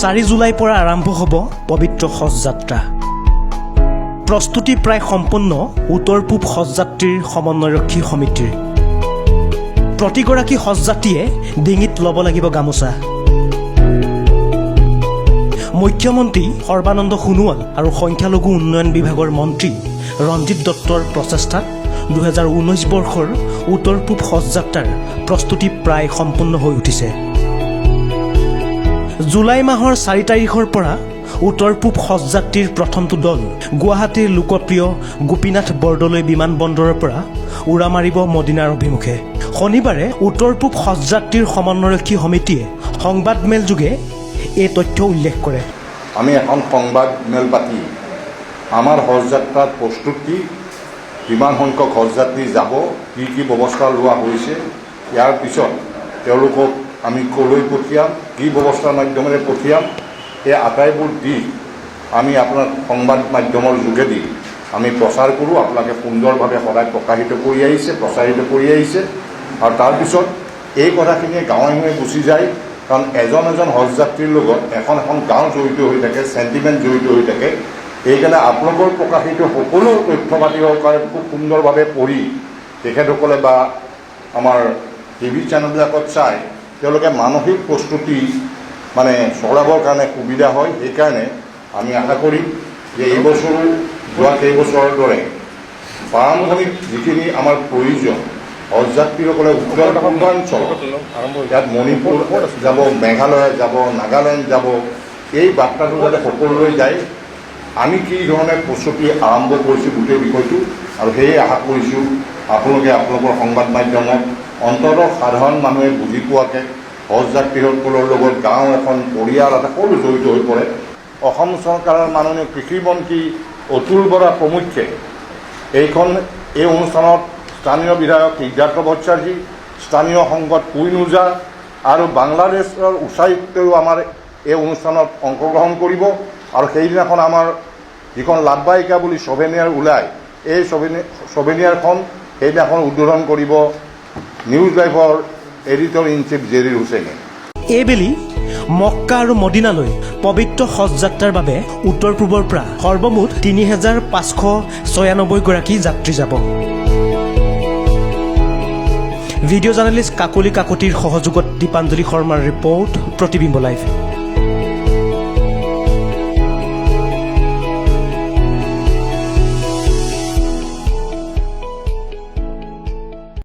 4 জুলাইৰ পৰা আৰম্ভ হ'ব পবিত্ৰ হজ যাত্ৰা। প্ৰস্তুতি প্ৰায় সম্পূৰ্ণ উত্তৰ পূব হজযাত্ৰীৰ সমন্বয়ৰক্ষী সমিতিৰ। প্ৰতিগৰাকী হজযাত্ৰীয়ে ডিঙিত ল'ব লাগিব গামোচা। মুখ্যমন্ত্ৰী সৰ্বানন্দ সোণোৱাল আৰু সংখ্যালঘু উন্নয়ন বিভাগৰ মন্ত্ৰী ৰঞ্জিত দত্তৰ প্ৰচেষ্টাত 2019 বৰ্ষৰ উত্তৰ পূব হজযাত্ৰাৰ প্ৰস্তুতি প্ৰায় সম্পূৰ্ণ হৈ উঠিছে। জুলাই মাহৰ 4 তাৰিখৰ পৰা উত্তৰ পূব হজযাত্ৰীৰ প্ৰথমটো দল গুৱাহাটীৰ লোকপ্ৰিয় গোপীনাথ বৰদলৈ বিমানবন্দৰৰ পৰা উৰা মাৰিব মদিনাৰ অভিমুখে। শনিবাৰে উত্তৰ পূব হজযাত্ৰীৰ সমন্বয়ৰক্ষী সমিতিয়ে সংবাদমেল যোগে এই তথ্য উল্লেখ কৰে। আমি এখন সংবাদমেল পাতি আমাৰ হজযাত্ৰাৰ প্ৰস্তুতি, কিমান সংখ্যক হজযাত্ৰী যাব, কি ব্যৱস্থা লোৱা হৈছে, ইয়াৰ পিছত তেওঁলোকক আমি ক'লৈ পঠিয়াম, কি ব্যৱস্থাৰ মাধ্যমেৰে পঠিয়াম, এই আটাইবোৰ দিশ আমি আপোনাৰ সংবাদ মাধ্যমৰ যোগেদি আমি প্ৰচাৰ কৰোঁ। আপোনালোকে সুন্দৰভাৱে সদায় প্ৰচাৰিত কৰি আহিছে আৰু তাৰপিছত এই কথাখিনিয়ে গাঁৱে গাঁৱে গুচি যায়। কাৰণ এজন হজযাত্ৰীৰ লগত এখন গাঁও জড়িত হৈ থাকে, চেণ্টিমেণ্ট জড়িত হৈ থাকে। সেইকাৰণে আপোনালোকৰ প্ৰকাশিত সকলো তথ্য পাতি খুব সুন্দৰভাৱে পঢ়ি তেখেতসকলে বা আমাৰ টিভি চেনেলবিলাকত চাই তেওঁলোকে মানসিক প্ৰস্তুতি চলাবৰ কাৰণে সুবিধা হয়। সেইকাৰণে আমি আশা কৰিম যে এই বছৰো যোৱা কেইবছৰৰ দৰে প্ৰাৰম্ভণিক যিখিনি আমাৰ প্ৰয়োজন হজযাত্ৰীসকলে উত্তৰ পূৰ্বাঞ্চল, ইয়াত মণিপুৰ যাব, মেঘালয় যাব, নাগালেণ্ড যাব, এই বাৰ্তাটো যাতে সকলোলৈ যায়। আমি কি ধৰণে প্ৰস্তুতি আৰম্ভ কৰিছোঁ গোটেই বিষয়টো, আৰু সেয়ে আশা কৰিছোঁ আপোনালোকে আপোনালোকৰ সংবাদ মাধ্যমত অন্ততঃ সাধাৰণ মানুহে বুজি পোৱাকৈ হজযাত্ৰীসকলৰ লগত গাঁও এখন, পৰিয়াল এটা সকলো জড়িত হৈ পৰে। অসম চৰকাৰৰ মাননীয় কৃষিমন্ত্ৰী অতুল বৰা প্ৰমুখ্যে এই অনুষ্ঠানত স্থানীয় বিধায়ক সিদ্ধাৰ্থ ভট্টাচাৰ্যী, স্থানীয় সংগত কুইন ওজা আৰু বাংলাদেশৰ উচ্চায়ুক্তও আমাৰ এই অনুষ্ঠানত অংশগ্ৰহণ কৰিব। আৰু সেইদিনাখন আমাৰ যিখন লাভবাহিকা বুলি ছভেনিয়াৰ ওলায়, এই ছভেনিয়াৰখন সেইদিনাখন উদ্বোধন কৰিব নিউজ লাইভৰ এডিটৰ ইন চিফ জেৰিৰ হুছেইনে। এইবেলি মক্কা আৰু মদিনালৈ পবিত্ৰ হজযাত্ৰাৰ বাবে উত্তৰ পূবৰ পৰা সৰ্বমুঠ ৩,৫৯৬ গৰাকী যাত্ৰী যাব। ভিডিঅ' জাৰ্নেলিষ্ট কাকলি কাকতিৰ সহযোগত দীপাঞ্জলি শৰ্মাৰ ৰিপৰ্ট, প্ৰতিবিম্ব লাইভ।